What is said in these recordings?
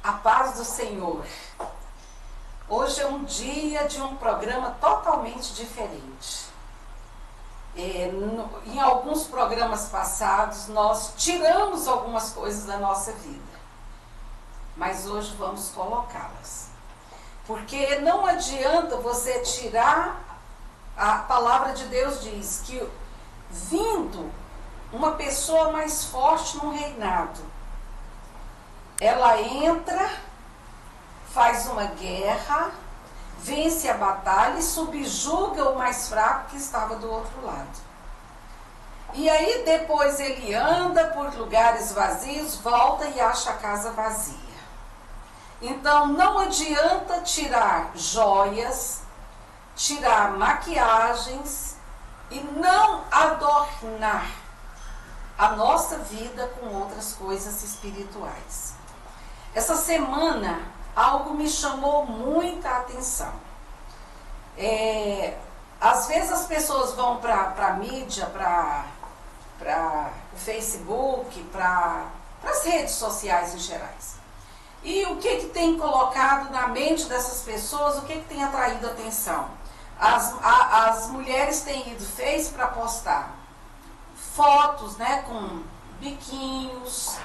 A paz do Senhor. Hoje é um dia de um programa totalmente diferente. Em alguns programas passados, nós tiramos algumas coisas da nossa vida. Mas hoje vamos colocá-las. Porque não adianta você tirar, a palavra de Deus diz que vindo uma pessoa mais forte no reinado, ela entra, faz uma guerra, vence a batalha e subjuga o mais fraco que estava do outro lado. E aí depois ele anda por lugares vazios, volta e acha a casa vazia. Então não adianta tirar joias, tirar maquiagens e não adornar a nossa vida com outras coisas espirituais. Essa semana algo me chamou muita atenção. Às vezes as pessoas vão para a mídia, para o Facebook, para as redes sociais em gerais. E o que tem colocado na mente dessas pessoas, o que tem atraído a atenção? As mulheres têm ido Face para postar fotos, né, com biquinhos.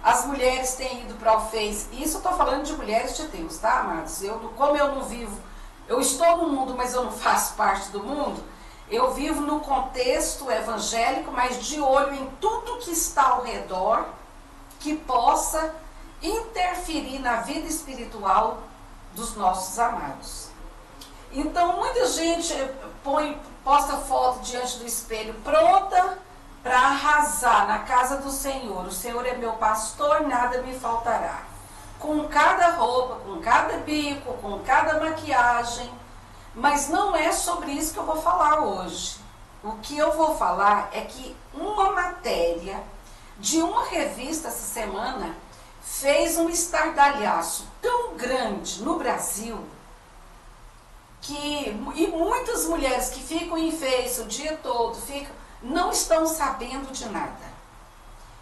As mulheres têm ido para o Face. Isso eu estou falando de mulheres de Deus, tá, amados? Como eu não vivo, eu estou no mundo, mas eu não faço parte do mundo. Eu vivo no contexto evangélico, mas de olho em tudo que está ao redor, que possa interferir na vida espiritual dos nossos amados. Então, muita gente posta foto diante do espelho, pronta para arrasar na casa do Senhor. O Senhor é meu pastor, nada me faltará. Com cada roupa, com cada bico, com cada maquiagem. Mas não é sobre isso que eu vou falar hoje. O que eu vou falar é que uma matéria de uma revista essa semana fez um estardalhaço tão grande no Brasil e muitas mulheres que ficam em Face o dia todo, não estão sabendo de nada.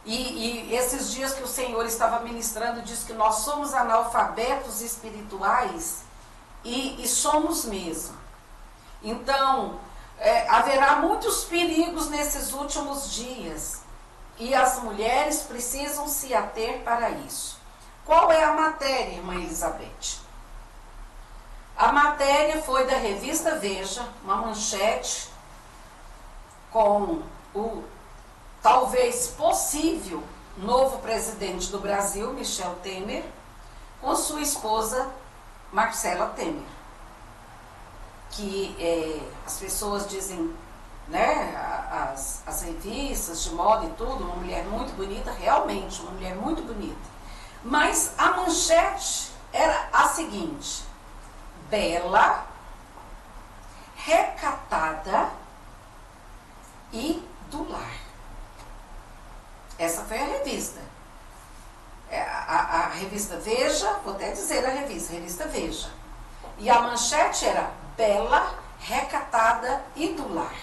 E esses dias que o Senhor estava ministrando, diz que nós somos analfabetos espirituais e somos mesmo. Então, haverá muitos perigos nesses últimos dias e as mulheres precisam se ater para isso. Qual é a matéria, irmã Elizabeth? A matéria foi da revista Veja, uma manchete com o talvez possível novo presidente do Brasil, Michel Temer, com sua esposa Marcela Temer. Que as pessoas dizem, né, as revistas de moda e tudo, uma mulher muito bonita, realmente uma mulher muito bonita. Mas a manchete era a seguinte: bela, recatada e do lar. Essa foi a revista. A revista Veja, vou até dizer a revista Veja. E a manchete era bela, recatada e do lar.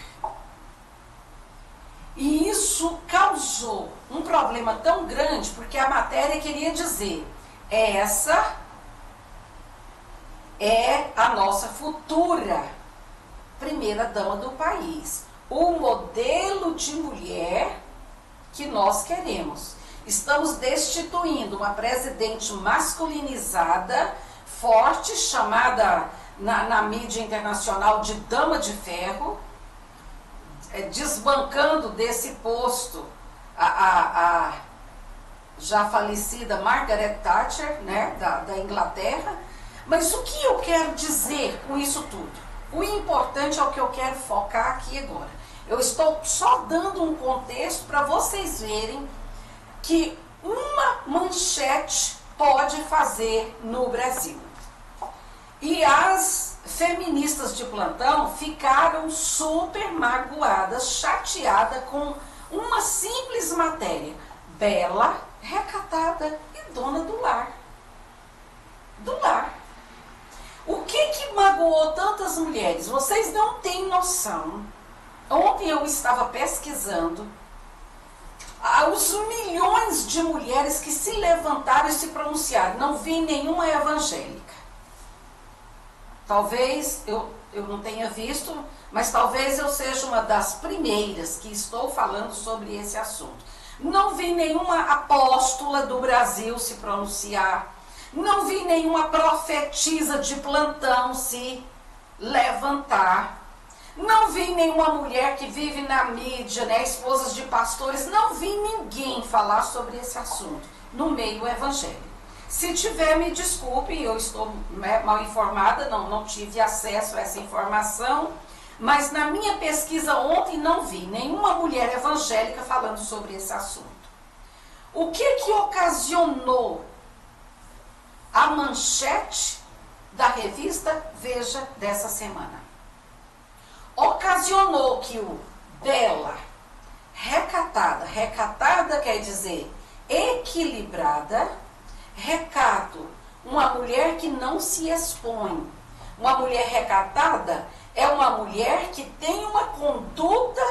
E isso causou um problema tão grande, porque a matéria queria dizer: essa é a nossa futura primeira-dama do país. O modelo de mulher que nós queremos. Estamos destituindo uma presidente masculinizada, forte, chamada na mídia internacional de Dama de Ferro, desbancando desse posto a já falecida Margaret Thatcher, né, da Inglaterra. Mas o que eu quero dizer com isso tudo? O importante é o que eu quero focar aqui agora. Eu estou só dando um contexto para vocês verem que uma manchete pode fazer no Brasil. E as feministas de plantão ficaram super magoadas, chateadas com uma simples matéria: bela, recatada e dona do lar. Do lar. O que magoou tantas mulheres? Vocês não têm noção. Ontem eu estava pesquisando Os milhões de mulheres que se levantaram e se pronunciaram. Não vi nenhuma evangélica. Talvez eu não tenha visto, mas talvez eu seja uma das primeiras que estou falando sobre esse assunto. Não vi nenhuma apóstola do Brasil se pronunciar. Não vi nenhuma profetisa de plantão se levantar. Não vi nenhuma mulher que vive na mídia, né, esposas de pastores. Não vi ninguém falar sobre esse assunto no meio evangélico. Se tiver, me desculpe, eu estou mal informada, não tive acesso a essa informação. Mas na minha pesquisa ontem não vi nenhuma mulher evangélica falando sobre esse assunto. O que ocasionou a manchete da revista Veja dessa semana? Ocasionou que o bela, recatada quer dizer equilibrada, recato, uma mulher que não se expõe. Uma mulher recatada é uma mulher que tem uma conduta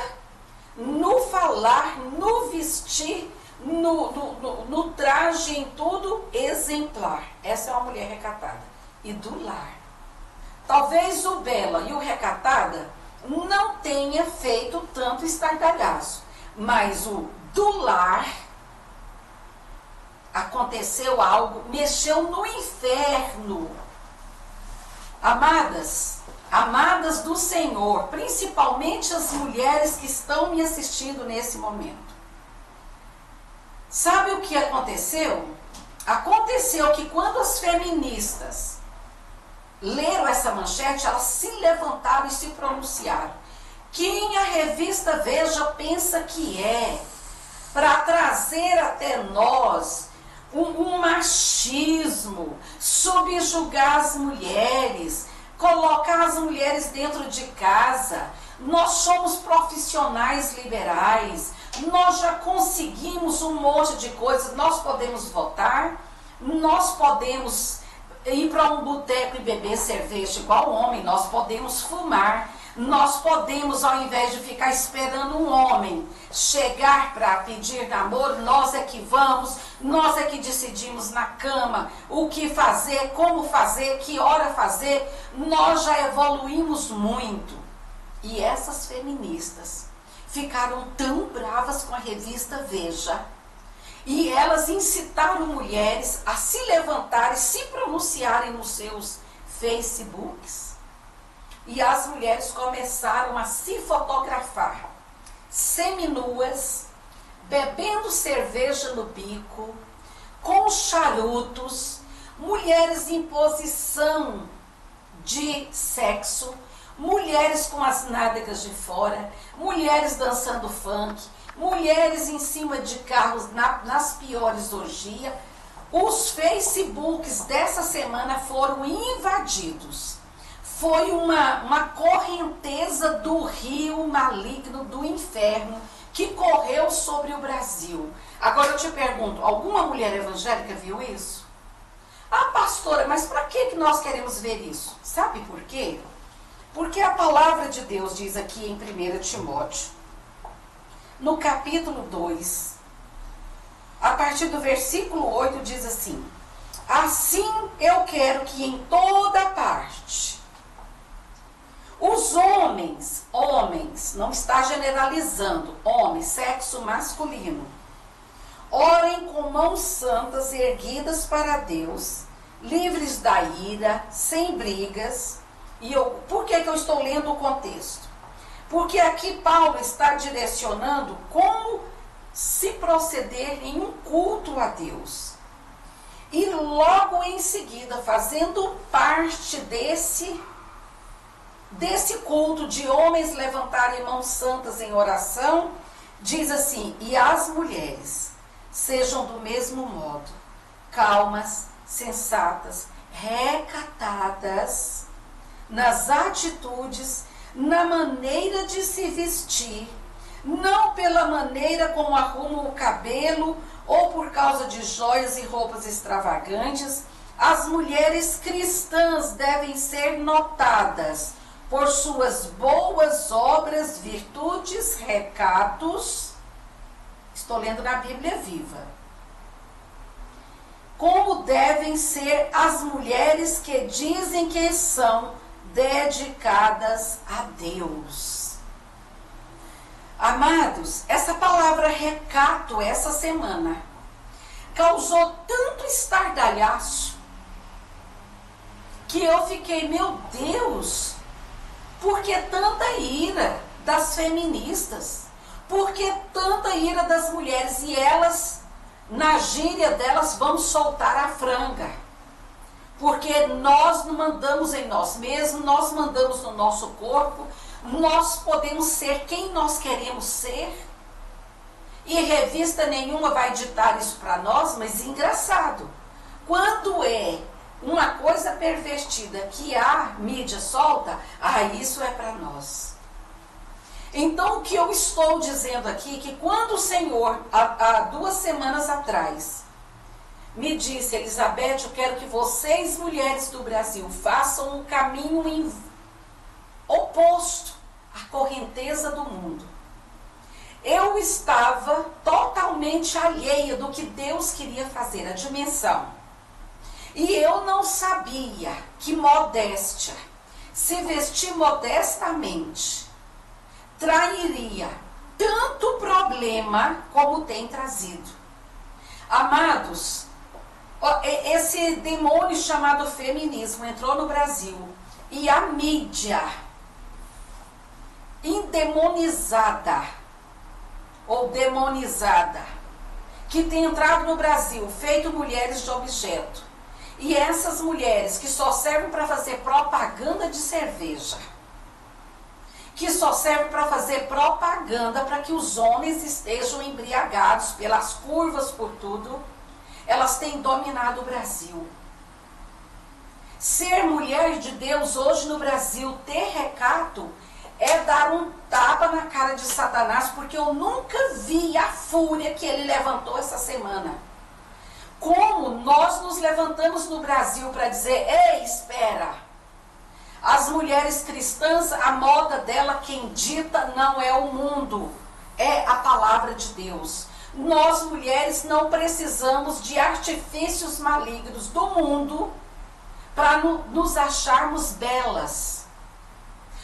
no falar, no vestir, no traje, em tudo exemplar. Essa é uma mulher recatada. E do lar. Talvez o bela e o recatada não tenha feito tanto estardalhaço, mas o do lar aconteceu algo, mexeu no inferno. Amadas do Senhor, principalmente as mulheres que estão me assistindo nesse momento. Sabe o que aconteceu? Aconteceu que quando as feministas leram essa manchete, elas se levantaram e se pronunciaram. Quem a revista Veja pensa que é para trazer até nós um machismo, subjugar as mulheres, colocar as mulheres dentro de casa. Nós somos profissionais liberais, nós já conseguimos um monte de coisas, nós podemos votar, nós podemos ir para um boteco e beber cerveja igual homem, nós podemos fumar, nós podemos, ao invés de ficar esperando um homem chegar para pedir namoro, nós é que vamos, nós é que decidimos na cama o que fazer, como fazer, que hora fazer. Nós já evoluímos muito. E essas feministas ficaram tão bravas com a revista Veja, e elas incitaram mulheres a se levantarem, se pronunciarem nos seus Facebooks. E as mulheres começaram a se fotografar, seminuas, bebendo cerveja no bico, com charutos, mulheres em posição de sexo, mulheres com as nádegas de fora, mulheres dançando funk, mulheres em cima de carros nas piores orgias. Os Facebooks dessa semana foram invadidos. Foi uma correnteza do rio maligno do inferno que correu sobre o Brasil. Agora eu te pergunto, alguma mulher evangélica viu isso? Ah, pastora, mas para que nós queremos ver isso? Sabe por quê? Porque a palavra de Deus diz aqui em 1 Timóteo, no capítulo 2, a partir do versículo 8, diz assim: assim eu quero que em toda parte os homens, não está generalizando, homens, sexo masculino, orem com mãos santas erguidas para Deus, livres da ira, sem brigas. Por que eu estou lendo o contexto? Porque aqui Paulo está direcionando como se proceder em um culto a Deus. E logo em seguida, fazendo parte desse culto de homens levantarem mãos santas em oração, diz assim: e as mulheres sejam do mesmo modo, calmas, sensatas, recatadas, nas atitudes, na maneira de se vestir, não pela maneira como arrumam o cabelo ou por causa de joias e roupas extravagantes. As mulheres cristãs devem ser notadas por suas boas obras, virtudes, recatos, Estou lendo na Bíblia Viva. Como devem ser as mulheres que dizem que são dedicadas a Deus. Amados, essa palavra recato essa semana causou tanto estardalhaço que eu fiquei, meu Deus, por que tanta ira das feministas? Por que tanta ira das mulheres? E elas, na gíria delas, vão soltar a franga. Porque nós não mandamos em nós mesmos, nós mandamos no nosso corpo, nós podemos ser quem nós queremos ser. E revista nenhuma vai ditar isso para nós, mas engraçado. Quando é uma coisa pervertida que a mídia solta, isso é para nós. Então o que eu estou dizendo aqui, que quando o Senhor, há 2 semanas atrás, me disse, Elizabeth, eu quero que vocês, mulheres do Brasil, façam um caminho oposto à correnteza do mundo. Eu estava totalmente alheia do que Deus queria fazer, a dimensão. E eu não sabia que modéstia, se vestir modestamente, trairia tanto problema como tem trazido. Amados, esse demônio chamado feminismo entrou no Brasil e a mídia endemonizada ou demonizada que tem entrado no Brasil, feito mulheres de objeto, e essas mulheres que só servem para fazer propaganda de cerveja, que só servem para fazer propaganda para que os homens estejam embriagados pelas curvas, por tudo, elas têm dominado o Brasil. Ser mulher de Deus hoje no Brasil, ter recato, é dar um tapa na cara de Satanás, porque eu nunca vi a fúria que ele levantou essa semana. Como nós nos levantamos no Brasil para dizer, ei, espera, as mulheres cristãs, a moda dela, quem dita não é o mundo, é a palavra de Deus. Nós, mulheres, não precisamos de artifícios malignos do mundo para nos acharmos belas.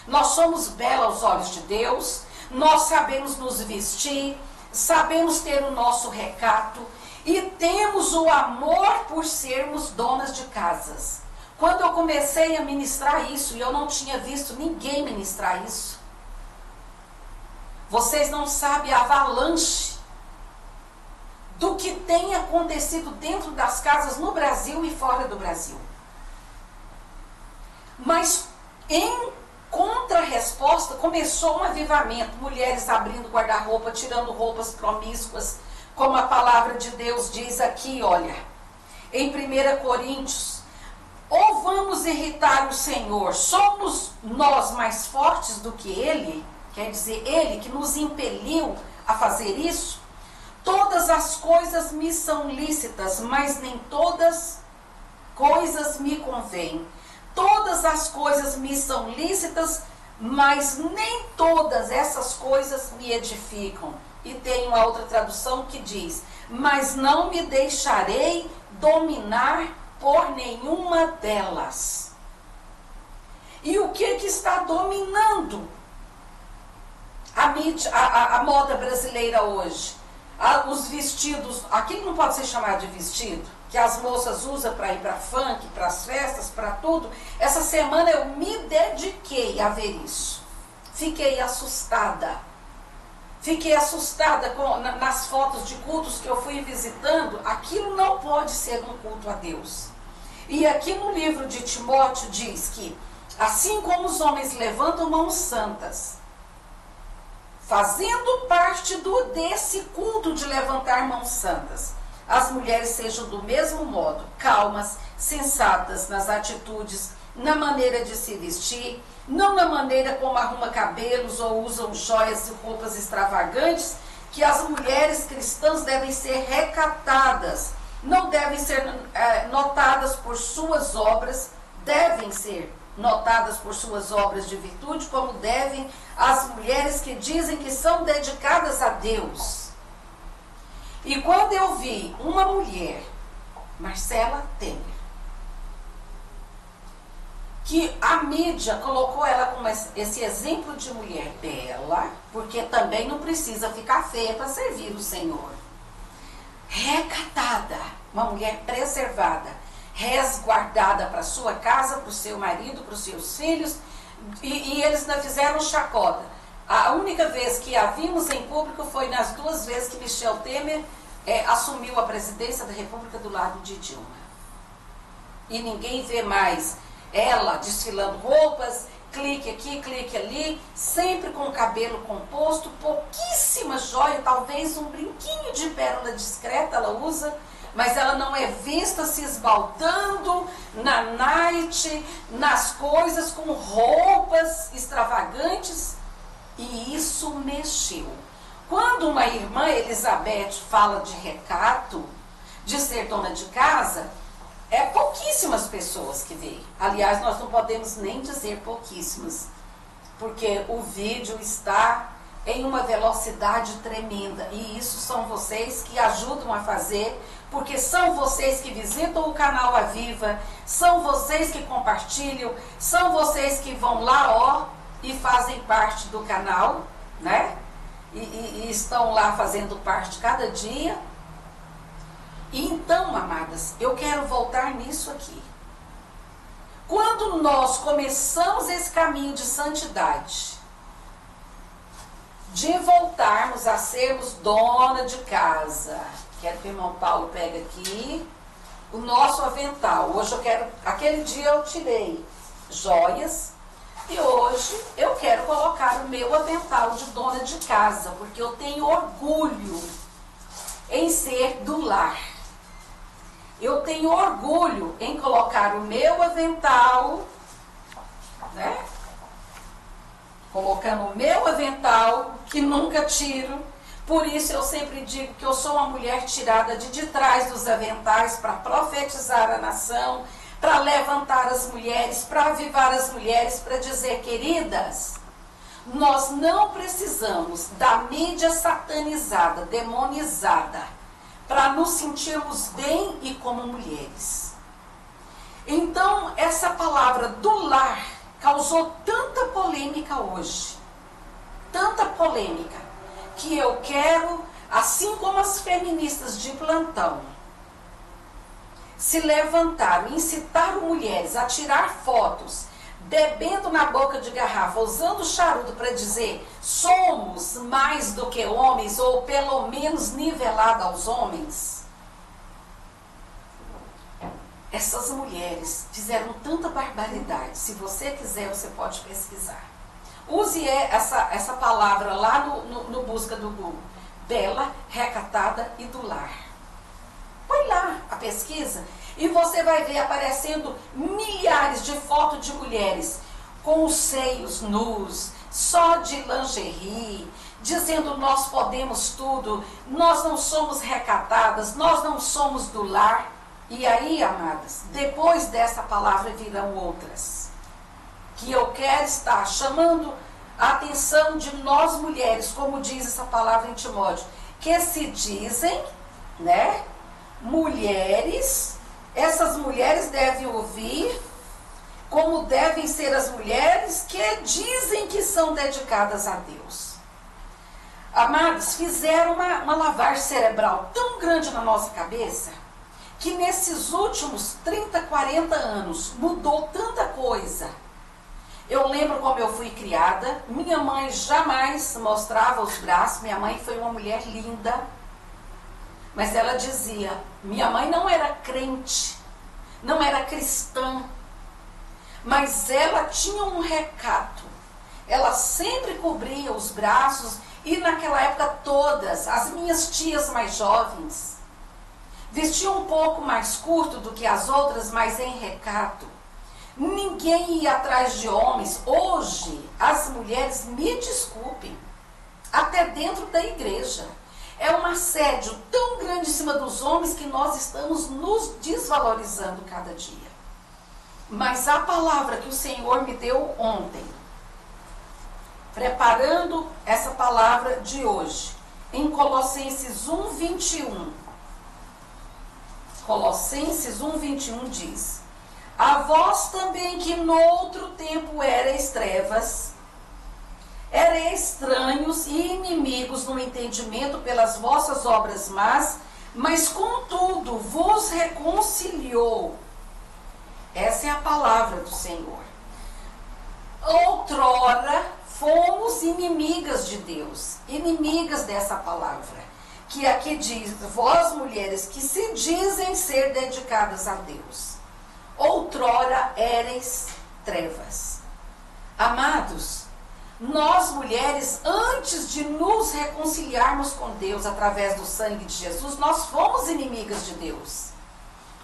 Nós somos belas aos olhos de Deus, nós sabemos nos vestir, sabemos ter o nosso recato e temos o amor por sermos donas de casas. Quando eu comecei a ministrar isso, e eu não tinha visto ninguém ministrar isso, vocês não sabem a avalanche do que tem acontecido dentro das casas no Brasil e fora do Brasil. Mas em contra-resposta começou um avivamento, mulheres abrindo guarda-roupa, tirando roupas promíscuas, como a palavra de Deus diz aqui, olha, em 1 Coríntios, ou vamos irritar o Senhor, somos nós mais fortes do que Ele, quer dizer, Ele que nos impeliu a fazer isso? Todas as coisas me são lícitas, mas nem todas coisas me convêm. Todas as coisas me são lícitas, mas nem todas essas coisas me edificam. E tem uma outra tradução que diz, mas não me deixarei dominar por nenhuma delas. E o que está dominando a moda brasileira hoje? Os vestidos, aquilo não pode ser chamado de vestido, que as moças usam para ir para funk, para as festas, para tudo. Essa semana eu me dediquei a ver isso. Fiquei assustada. Fiquei assustada nas fotos de cultos que eu fui visitando. Aquilo não pode ser um culto a Deus. E aqui no livro de Timóteo diz que, assim como os homens levantam mãos santas, fazendo parte desse culto de levantar mãos santas, as mulheres sejam do mesmo modo, calmas, sensatas nas atitudes, na maneira de se vestir, não na maneira como arruma cabelos ou usam joias e roupas extravagantes, que as mulheres cristãs devem ser recatadas, não devem ser notadas por suas obras, devem ser notadas por suas obras de virtude, como devem as mulheres que dizem que são dedicadas a Deus. E quando eu vi uma mulher, Marcela Temer, que a mídia colocou ela como esse exemplo de mulher bela, porque também não precisa ficar feia para servir o Senhor. Recatada, uma mulher preservada, resguardada para sua casa, para o seu marido, para os seus filhos, e eles não fizeram chacota. A única vez que a vimos em público foi nas 2 vezes que Michel Temer assumiu a presidência da República do lado de Dilma. E ninguém vê mais ela desfilando roupas, clique aqui, clique ali, sempre com o cabelo composto, pouquíssima joia, talvez um brinquinho de pérola discreta ela usa, mas ela não é vista se esbaldando na night, nas coisas, com roupas extravagantes, e isso mexeu. Quando uma irmã, Elizabeth, fala de recato, de ser dona de casa, pouquíssimas pessoas que veem. Aliás, nós não podemos nem dizer pouquíssimas, porque o vídeo está em uma velocidade tremenda, e isso são vocês que ajudam a fazer, porque são vocês que visitam o canal Aviva, são vocês que compartilham, são vocês que vão lá, ó, e fazem parte do canal, né? E estão lá fazendo parte cada dia. Então, amadas, eu quero voltar nisso aqui. Quando nós começamos esse caminho de santidade, de voltarmos a sermos dona de casa, quero que o irmão Paulo pegue aqui o nosso avental. Hoje eu quero, aquele dia eu tirei joias, e hoje eu quero colocar o meu avental de dona de casa, porque eu tenho orgulho em ser do lar. Eu tenho orgulho em colocar o meu avental, né? Colocando o meu avental, que nunca tiro. Por isso eu sempre digo que eu sou uma mulher tirada de trás dos aventais para profetizar a nação, para levantar as mulheres, para avivar as mulheres, para dizer, queridas, nós não precisamos da mídia satanizada, demonizada, para nos sentirmos bem e como mulheres. Então, essa palavra do lar causou tanta polêmica hoje, tanta polêmica, que eu quero, assim como as feministas de plantão, se levantaram, incitaram mulheres a tirar fotos, bebendo na boca de garrafa, usando charuto para dizer somos mais do que homens, ou pelo menos nivelada aos homens. Essas mulheres fizeram tanta barbaridade. Se você quiser, você pode pesquisar. Use essa palavra lá no busca do Google. Bela, recatada e do lar. Põe lá a pesquisa e você vai ver aparecendo milhares de fotos de mulheres com os seios nus, só de lingerie, dizendo nós podemos tudo, nós não somos recatadas, nós não somos do lar. E aí, amadas, depois dessa palavra virão outras, que eu quero estar chamando a atenção de nós mulheres, como diz essa palavra em Timóteo, que se dizem, né, mulheres. Essas mulheres devem ouvir como devem ser as mulheres que dizem que são dedicadas a Deus. Amados, fizeram uma lavagem cerebral tão grande na nossa cabeça, que nesses últimos 30, 40 anos mudou tanta coisa. Eu lembro como eu fui criada, minha mãe jamais mostrava os braços, minha mãe foi uma mulher linda, mas ela dizia, minha mãe não era crente, não era cristã, mas ela tinha um recato, ela sempre cobria os braços, e naquela época todas, as minhas tias mais jovens, vestiam um pouco mais curto do que as outras, mas em recato. Ninguém ia atrás de homens. Hoje, as mulheres, me desculpem, até dentro da igreja, é um assédio tão grande em cima dos homens que nós estamos nos desvalorizando cada dia. Mas a palavra que o Senhor me deu ontem, preparando essa palavra de hoje, em Colossenses 1:21. Colossenses 1:21 diz: a vós também que no outro tempo erais trevas, erais estranhos e inimigos no entendimento pelas vossas obras más, mas contudo vos reconciliou. Essa é a palavra do Senhor. Outrora fomos inimigas de Deus, inimigas dessa palavra, que aqui diz: vós mulheres que se dizem ser dedicadas a Deus, outrora éreis trevas. Amados, nós mulheres, antes de nos reconciliarmos com Deus através do sangue de Jesus, nós fomos inimigas de Deus.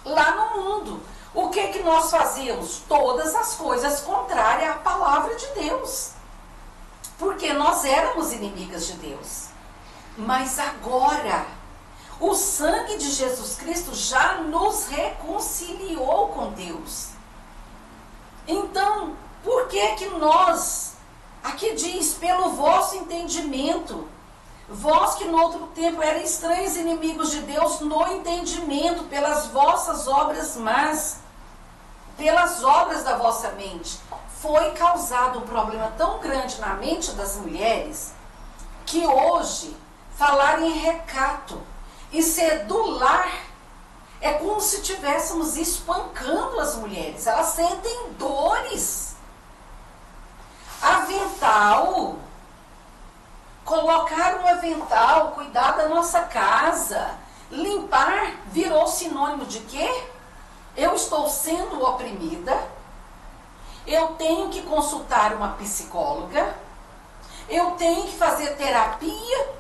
Lá no mundo, o que nós fazíamos? Todas as coisas contrárias à palavra de Deus. Porque nós éramos inimigas de Deus. Mas agora, o sangue de Jesus Cristo já nos reconciliou com Deus. Então, por que nós, aqui diz, pelo vosso entendimento, vós que no outro tempo eram estranhos inimigos de Deus, no entendimento, pelas vossas obras más, pelas obras da vossa mente, foi causado um problema tão grande na mente das mulheres, que hoje, falar em recato e ser do lar é como se estivéssemos espancando as mulheres. Elas sentem dores. Avental, colocar um avental, cuidar da nossa casa, limpar, virou sinônimo de quê? Eu estou sendo oprimida, eu tenho que consultar uma psicóloga, eu tenho que fazer terapia,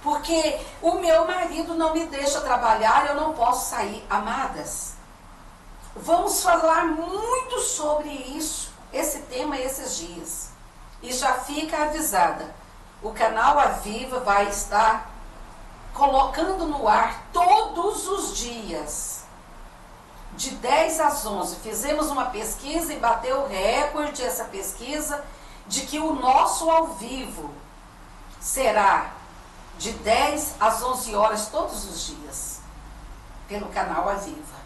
porque o meu marido não me deixa trabalhar, eu não posso sair. Amadas, vamos falar muito sobre isso, esse tema esses dias. E já fica avisada, o canal Aviva vai estar colocando no ar todos os dias, de 10 às 11. Fizemos uma pesquisa e bateu o recorde essa pesquisa, de que o nosso ao vivo será de 10 às 11 horas todos os dias, pelo canal Aviva.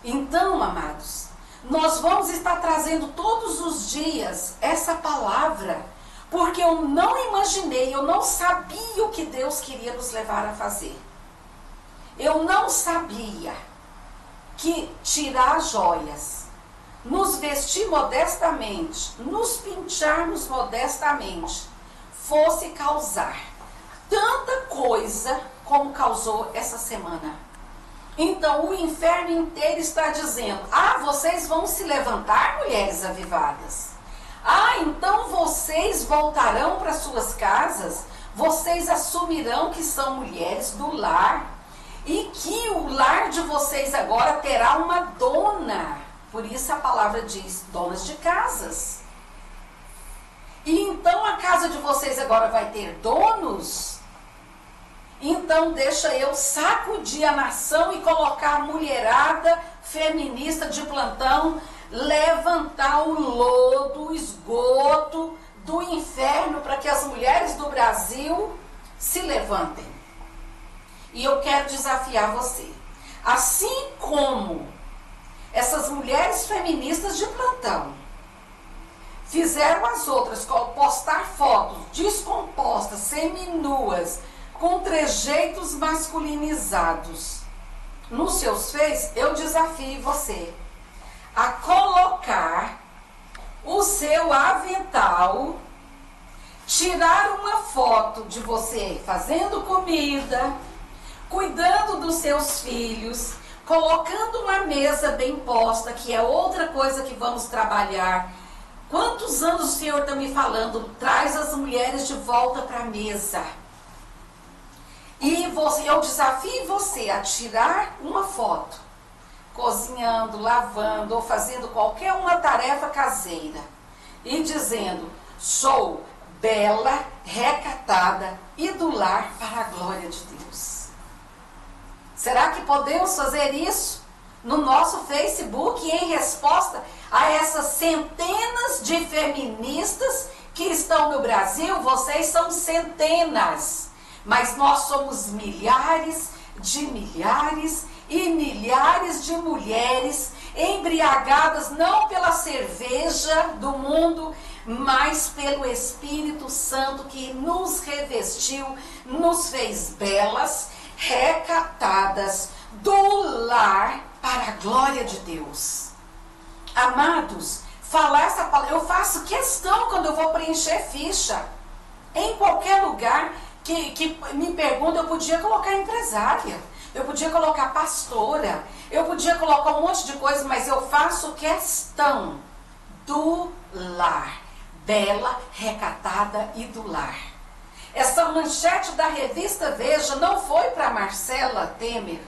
Então, amados, nós vamos estar trazendo todos os dias essa palavra, porque eu não imaginei, eu não sabia o que Deus queria nos levar a fazer. Eu não sabia que tirar as joias, nos vestir modestamente, nos pintarmos modestamente, fosse causar tanta coisa como causou essa semana. Então o inferno inteiro está dizendo: ah, vocês vão se levantar, mulheres avivadas. Ah, então vocês voltarão para suas casas, vocês assumirão que são mulheres do lar, e que o lar de vocês agora terá uma dona. Por isso a palavra diz, donas de casas. E então a casa de vocês agora vai ter donos? Então deixa eu sacudir a nação e colocar a mulherada feminista de plantão, levantar o lodo, o esgoto do inferno, para que as mulheres do Brasil se levantem. E eu quero desafiar você. Assim como essas mulheres feministas de plantão fizeram as outras postar fotos descompostas, seminuas, com trejeitos masculinizados nos seus Face, eu desafio você a colocar o seu avental, tirar uma foto de você fazendo comida, cuidando dos seus filhos, colocando uma mesa bem posta, que é outra coisa que vamos trabalhar. Quantos anos o Senhor está me falando? Traz as mulheres de volta para a mesa. E eu desafio você a tirar uma foto, cozinhando, lavando ou fazendo qualquer uma tarefa caseira, e dizendo: sou bela, recatada e do lar para a glória de Deus. Será que podemos fazer isso no nosso Facebook, em resposta a essas centenas de feministas que que estão no Brasil, vocês são centenas, mas nós somos milhares de milhares e milhares de mulheres embriagadas não pela cerveja do mundo, mas pelo Espírito Santo que nos revestiu, nos fez belas, recatadas do lar para a glória de Deus. Amados, falar essa palavra, eu faço questão quando eu vou preencher ficha. Em qualquer lugar que me pergunta, eu podia colocar empresária, eu podia colocar pastora, eu podia colocar um monte de coisa, mas eu faço questão do lar. Bela, recatada e do lar. Essa manchete da revista Veja não foi para Marcela Temer.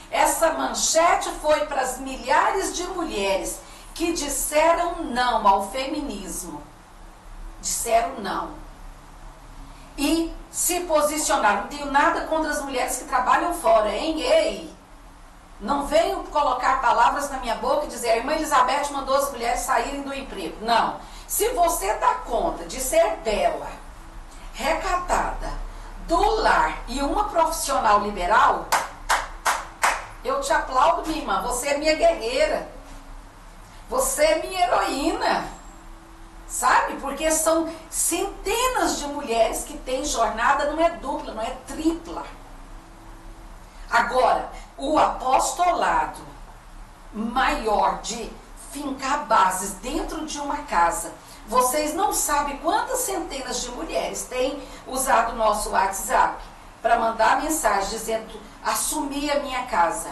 Essa manchete foi para as milhares de mulheres que disseram não ao feminismo. Disseram não. E se posicionaram. Não tenho nada contra as mulheres que trabalham fora, hein? Ei! Não venho colocar palavras na minha boca e dizer a irmã Elizabeth mandou as mulheres saírem do emprego. Não. Se você dá conta de ser bela, recatada, do lar e uma profissional liberal, eu te aplaudo, minha irmã. Você é minha guerreira. Você é minha heroína. Sabe? Porque são centenas de mulheres que têm jornada, não é dupla, não é tripla. Agora, o apostolado maior de fincar bases dentro de uma casa. Vocês não sabem quantas centenas de mulheres têm usado o nosso WhatsApp para mandar mensagem dizendo: assumi a minha casa.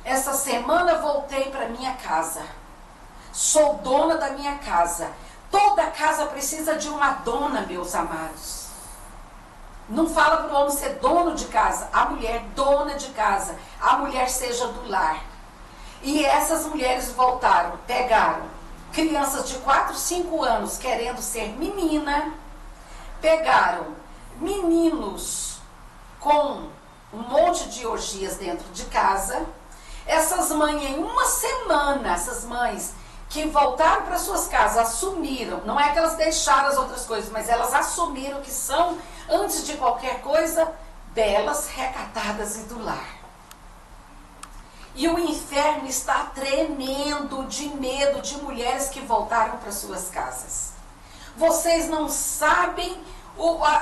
Essa semana voltei para minha casa. Sou dona da minha casa. Toda casa precisa de uma dona, meus amados. Não fala para o homem ser dono de casa. A mulher dona de casa. A mulher seja do lar. E essas mulheres voltaram, pegaram crianças de 4, 5 anos querendo ser menina, pegaram meninos com um monte de orgias dentro de casa. Essas mães, em uma semana, essas mães que voltaram para suas casas, assumiram, não é que elas deixaram as outras coisas, mas elas assumiram que são, antes de qualquer coisa, belas, recatadas e do lar. E o inferno está tremendo de medo de mulheres que voltaram para suas casas. Vocês não sabem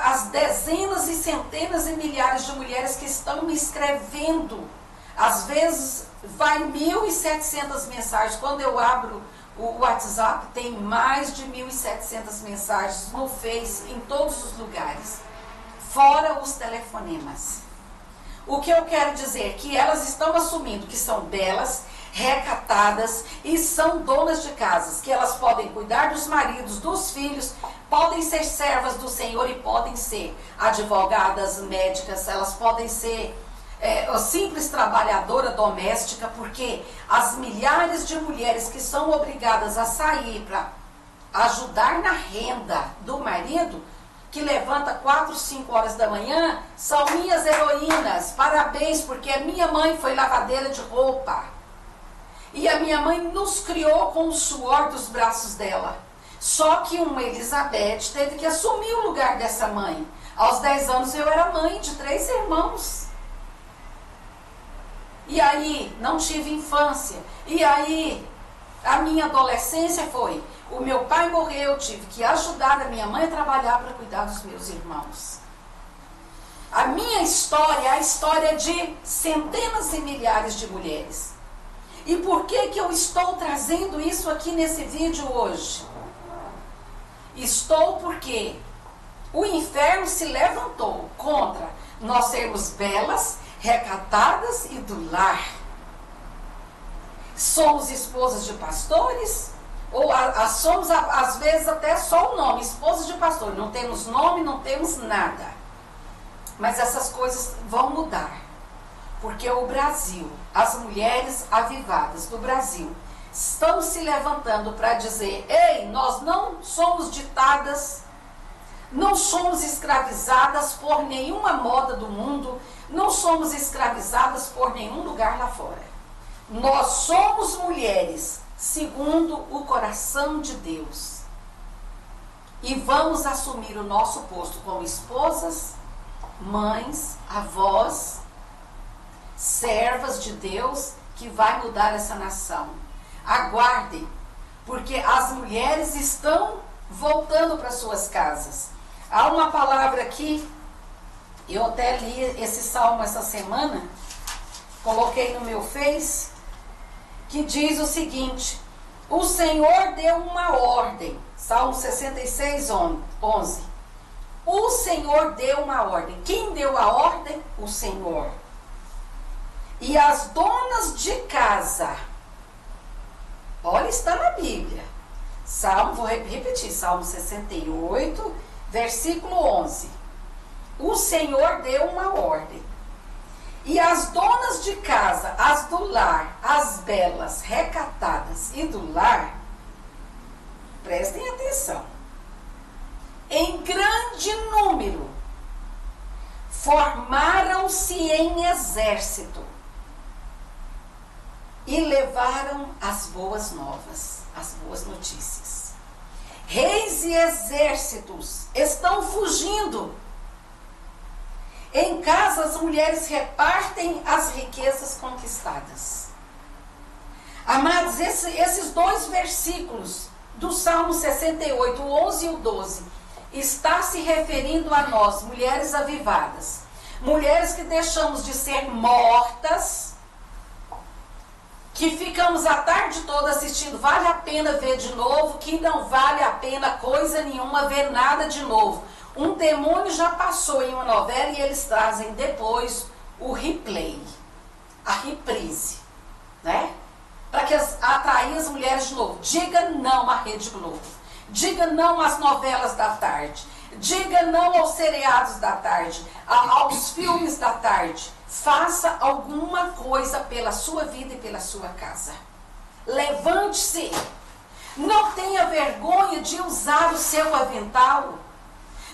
as dezenas e centenas e milhares de mulheres que estão me escrevendo. Às vezes vai 1.700 mensagens. Quando eu abro o WhatsApp, tem mais de 1.700 mensagens no Face, em todos os lugares. Fora os telefonemas. O que eu quero dizer é que elas estão assumindo que são belas, recatadas e são donas de casas, que elas podem cuidar dos maridos, dos filhos, podem ser servas do Senhor e podem ser advogadas, médicas, elas podem ser simples trabalhadora doméstica, porque as milhares de mulheres que são obrigadas a sair para ajudar na renda do marido, que levanta 4, 5 horas da manhã, são minhas heroínas. Parabéns, porque a minha mãe foi lavadeira de roupa. E a minha mãe nos criou com o suor dos braços dela. Só que uma Elizabeth teve que assumir o lugar dessa mãe. Aos 10 anos eu era mãe de 3 irmãos. E aí não tive infância. E aí a minha adolescência foi: o meu pai morreu, eu tive que ajudar a minha mãe a trabalhar para cuidar dos meus irmãos. A minha história é a história de centenas e milhares de mulheres. E por que que eu estou trazendo isso aqui nesse vídeo hoje? Estou porque o inferno se levantou contra nós sermos belas, recatadas e do lar. Somos esposas de pastores, ou somos às vezes até só o nome, esposas de pastor. Não temos nome, não temos nada. Mas essas coisas vão mudar. Porque o Brasil, as mulheres avivadas do Brasil, estão se levantando para dizer: ei, nós não somos ditadas, não somos escravizadas por nenhuma moda do mundo, não somos escravizadas por nenhum lugar lá fora. Nós somos mulheres segundo o coração de Deus. E vamos assumir o nosso posto como esposas, mães, avós, servas de Deus, que vai mudar essa nação. Aguardem, porque as mulheres estão voltando para suas casas. Há uma palavra aqui, eu até li esse salmo essa semana, coloquei no meu Face, que diz o seguinte: o Senhor deu uma ordem, Salmo 66, 11. O Senhor deu uma ordem. Quem deu a ordem? O Senhor. E as donas de casa, olha, está na Bíblia. Vou repetir, Salmo 68, versículo 11. O Senhor deu uma ordem. E as donas de casa, as do lar, as belas, recatadas e do lar, prestem atenção, em grande número, formaram-se em exército e levaram as boas novas, as boas notícias. Reis e exércitos estão fugindo. Em casa, as mulheres repartem as riquezas conquistadas. Amados, esses dois versículos do Salmo 68, o 11 e o 12, está se referindo a nós, mulheres avivadas. Mulheres que deixamos de ser mortas, que ficamos a tarde toda assistindo, vale a pena ver de novo, que não vale a pena coisa nenhuma ver nada de novo. Um demônio já passou em uma novela e eles trazem depois o replay, a reprise, né? Para que atrair as mulheres de novo. Diga não à Rede Globo. Diga não às novelas da tarde. Diga não aos seriados da tarde, aos filmes da tarde. Faça alguma coisa pela sua vida e pela sua casa. Levante-se. Não tenha vergonha de usar o seu avental.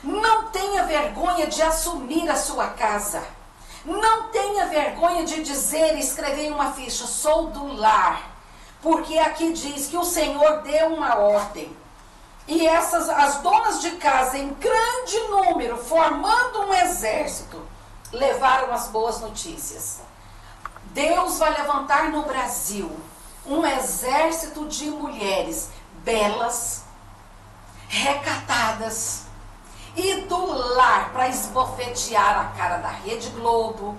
Não tenha vergonha de assumir a sua casa. Não tenha vergonha de dizer e escrever em uma ficha: sou do lar. Porque aqui diz que o Senhor deu uma ordem. E as donas de casa, em grande número, formando um exército, levaram as boas notícias. Deus vai levantar no Brasil um exército de mulheres belas, recatadas, e do lar, para esbofetear a cara da Rede Globo.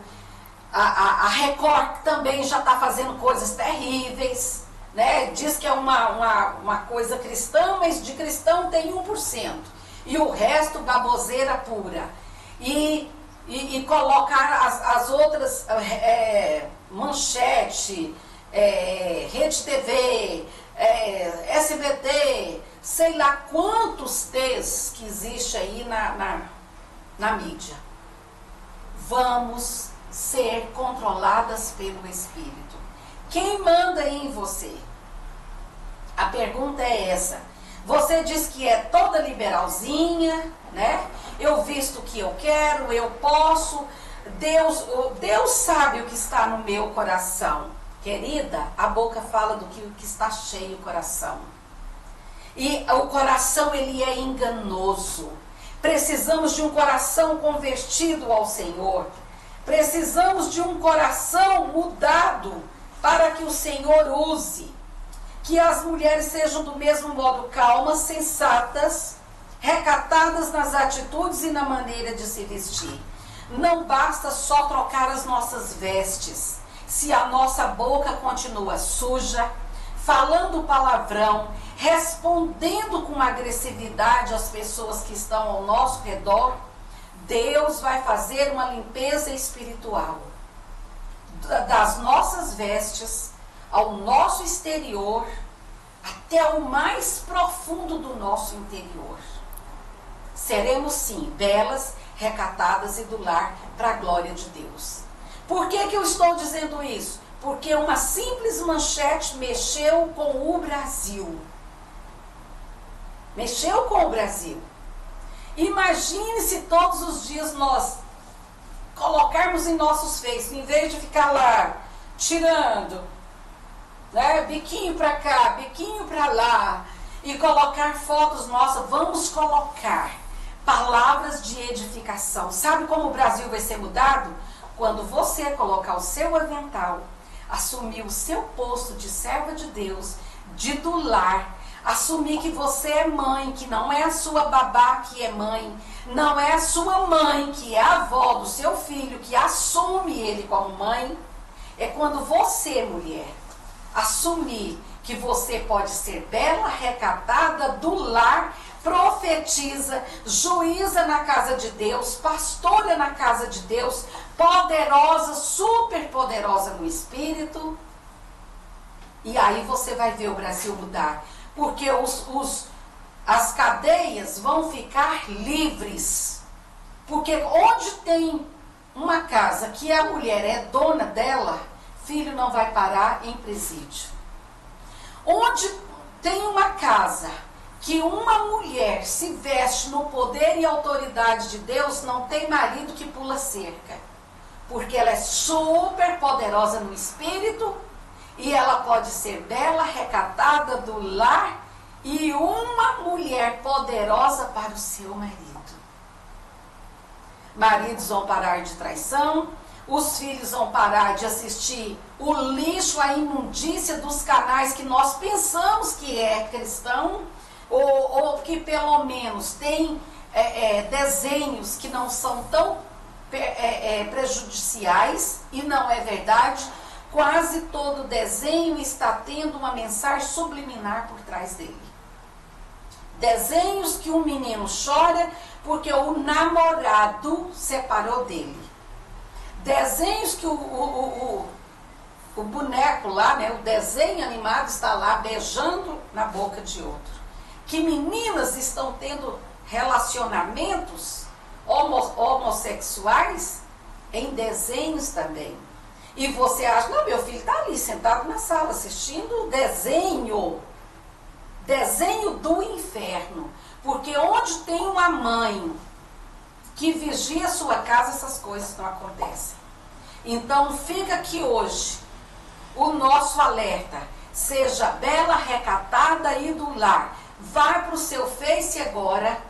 A Record também já está fazendo coisas terríveis, né? Diz que é uma coisa cristã, mas de cristão tem 1%. E o resto baboseira pura. E colocar as outras, Manchete, Rede TV, SBT, sei lá quantos T's que existe aí na mídia. Vamos ser controladas pelo Espírito. Quem manda em você? A pergunta é essa. Você diz que é toda liberalzinha, né? Eu visto o que eu quero, eu posso. Deus sabe o que está no meu coração. Querida, a boca fala do que está cheio o coração. E o coração, ele é enganoso. Precisamos de um coração convertido ao Senhor. Precisamos de um coração mudado para que o Senhor use. Que as mulheres sejam do mesmo modo calmas, sensatas, recatadas nas atitudes e na maneira de se vestir. Não basta só trocar as nossas vestes. Se a nossa boca continua suja, falando palavrão, respondendo com agressividade às pessoas que estão ao nosso redor, Deus vai fazer uma limpeza espiritual das nossas vestes ao nosso exterior, até o mais profundo do nosso interior. Seremos sim belas, recatadas e do lar para a glória de Deus. Por que eu estou dizendo isso? Porque uma simples manchete mexeu com o Brasil. Mexeu com o Brasil. Imagine se todos os dias nós colocarmos em nossos Face, em vez de ficar lá tirando, né, biquinho para cá, biquinho para lá, e colocar fotos nossas. Vamos colocar palavras de edificação. Sabe como o Brasil vai ser mudado? Quando você colocar o seu avental, assumir o seu posto de serva de Deus, de do lar, assumir que você é mãe, que não é a sua babá que é mãe, não é a sua mãe que é a avó do seu filho, que assume ele como mãe. É quando você, mulher, assumir que você pode ser bela, recatada, do lar, profetiza, juíza na casa de Deus, pastora na casa de Deus, poderosa, super poderosa no espírito. E aí você vai ver o Brasil mudar, porque as cadeias vão ficar livres. Porque onde tem uma casa que a mulher é dona dela, filho não vai parar em presídio. Onde tem uma casa que uma mulher se veste no poder e autoridade de Deus, não tem marido que pula cerca. Porque ela é super poderosa no espírito e ela pode ser bela, recatada, do lar e uma mulher poderosa para o seu marido. Maridos vão parar de traição, os filhos vão parar de assistir o lixo, a imundícia dos canais que nós pensamos que é cristão, ou que pelo menos tem desenhos que não são tão prejudiciais, e não é verdade. Quase todo desenho está tendo uma mensagem subliminar por trás dele. Desenhos que um menino chora porque o namorado separou dele. Desenhos que o boneco lá, né, o desenho animado está lá beijando na boca de outro. Que meninas estão tendo relacionamentos homossexuais em desenhos também. E você acha, não, meu filho está ali sentado na sala assistindo desenho do inferno. Porque onde tem uma mãe que vigia a sua casa, essas coisas não acontecem. Então fica aqui hoje o nosso alerta. Seja bela, recatada e do lar. Vai para o seu Face agora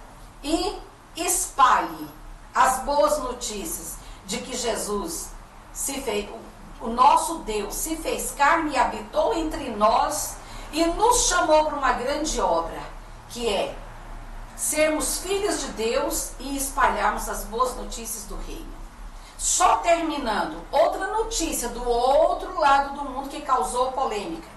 e espalhe as boas notícias de que Jesus se fez, o nosso Deus se fez carne e habitou entre nós e nos chamou para uma grande obra, que é sermos filhos de Deus e espalharmos as boas notícias do reino. Só terminando, outra notícia do outro lado do mundo que causou polêmica.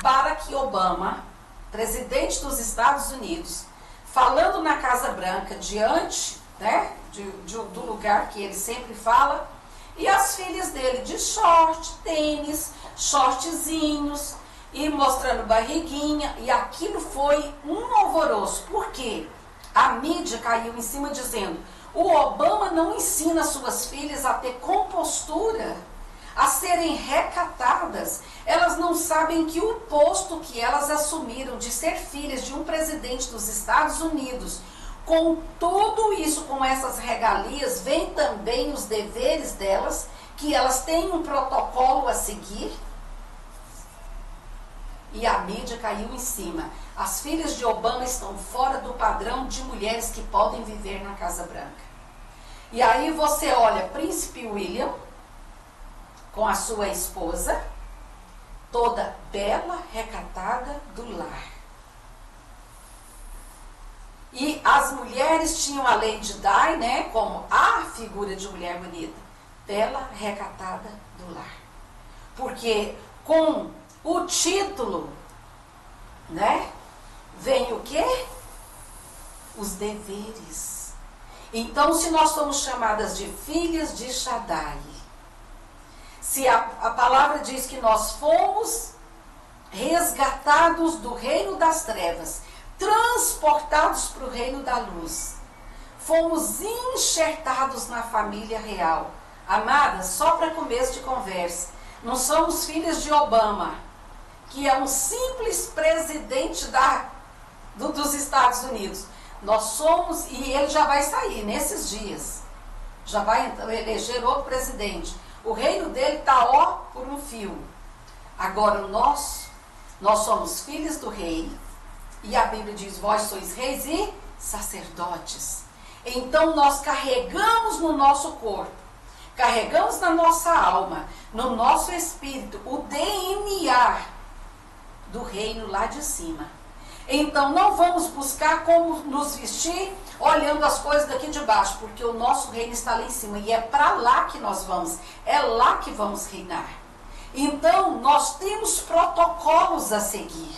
Barack Obama, presidente dos Estados Unidos, falando na Casa Branca, diante, né, do lugar que ele sempre fala, e as filhas dele de short, tênis, shortzinhos, e mostrando barriguinha, e aquilo foi um alvoroço. Por quê? A mídia caiu em cima dizendo, o Obama não ensina suas filhas a ter compostura, a serem recatadas. Elas não sabem que o posto que elas assumiram de ser filhas de um presidente dos Estados Unidos, com tudo isso, com essas regalias, vem também os deveres delas, que elas têm um protocolo a seguir. E a mídia caiu em cima. As filhas de Obama estão fora do padrão de mulheres que podem viver na Casa Branca. E aí você olha Príncipe William com a sua esposa, toda bela, recatada, do lar. E as mulheres tinham a Lady Di, né, como a figura de mulher bonita, bela, recatada, do lar. Porque com o título, né, vem o quê? Os deveres. Então, se nós somos chamadas de filhas de Shaddai, se a palavra diz que nós fomos resgatados do reino das trevas, transportados para o reino da luz, fomos enxertados na família real. Amadas, só para começo de conversa, não somos filhas de Obama, que é um simples presidente dos Estados Unidos. Nós somos, e ele já vai sair nesses dias, já vai eleger outro presidente. O reino dele está por um fio. Agora nós somos filhos do rei E a Bíblia diz, vós sois reis e sacerdotes. Então nós carregamos no nosso corpo, carregamos na nossa alma, no nosso espírito, o DNA do reino lá de cima. Então não vamos buscar como nos vestir olhando as coisas daqui de baixo, porque o nosso reino está lá em cima e é para lá que nós vamos, é lá que vamos reinar. Então nós temos protocolos a seguir.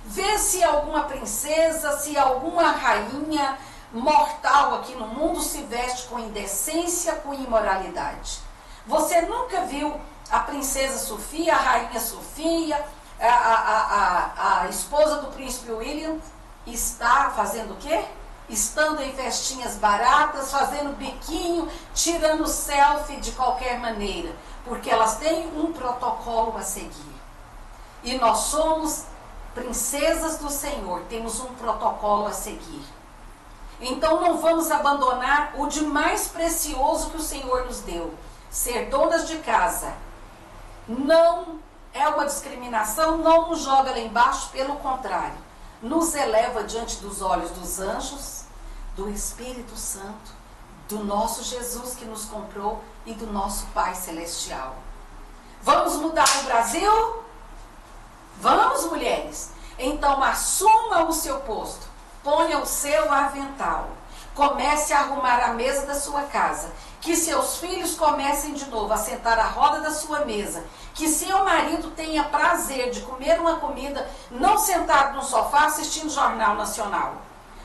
Vê se alguma princesa, se alguma rainha mortal aqui no mundo se veste com indecência, com imoralidade. Você nunca viu a princesa Sofia, a rainha Sofia, a esposa do príncipe William está fazendo o quê? Estando em festinhas baratas, fazendo biquinho, tirando selfie de qualquer maneira, porque elas têm um protocolo a seguir. E nós somos princesas do Senhor, temos um protocolo a seguir. Então não vamos abandonar o de mais precioso que o Senhor nos deu, ser donas de casa. Não é uma discriminação, não nos joga lá embaixo, pelo contrário, nos eleva diante dos olhos dos anjos, do Espírito Santo, do nosso Jesus que nos comprou e do nosso Pai Celestial. Vamos mudar o Brasil? Vamos, mulheres? Então assuma o seu posto, ponha o seu avental, comece a arrumar a mesa da sua casa, que seus filhos comecem de novo a sentar à roda da sua mesa, que seu marido tenha prazer de comer uma comida, não sentado no sofá assistindo Jornal Nacional,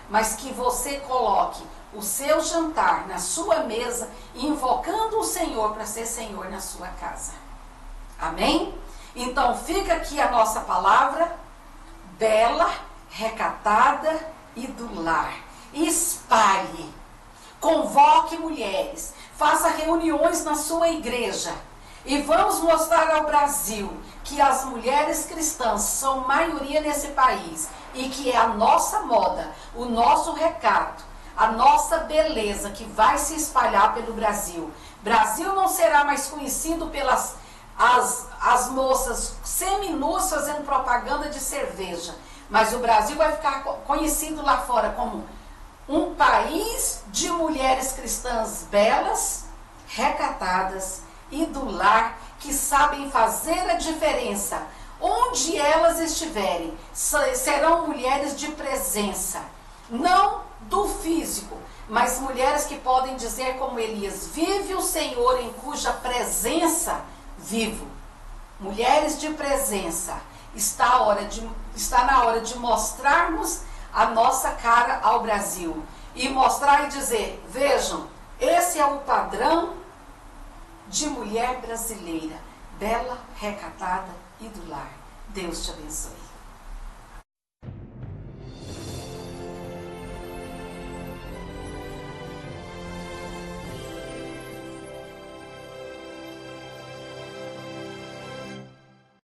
mas que você coloque o seu jantar na sua mesa, invocando o Senhor para ser Senhor na sua casa. Amém? Então fica aqui a nossa palavra, bela, recatada e do lar. Espalhe, convoque mulheres, faça reuniões na sua igreja e vamos mostrar ao Brasil que as mulheres cristãs são maioria nesse país e que é a nossa moda, o nosso recato, a nossa beleza que vai se espalhar pelo Brasil. Brasil não será mais conhecido pelas as moças seminuas fazendo propaganda de cerveja, mas o Brasil vai ficar conhecido lá fora como um país de mulheres cristãs belas, recatadas e do lar, que sabem fazer a diferença. Onde elas estiverem, serão mulheres de presença, não do físico, mas mulheres que podem dizer como Elias, vive o Senhor em cuja presença vivo. Mulheres de presença. Está na hora de mostrarmos a nossa cara ao Brasil e mostrar e dizer, vejam, esse é o padrão de mulher brasileira, bela, recatada e do lar. Deus te abençoe.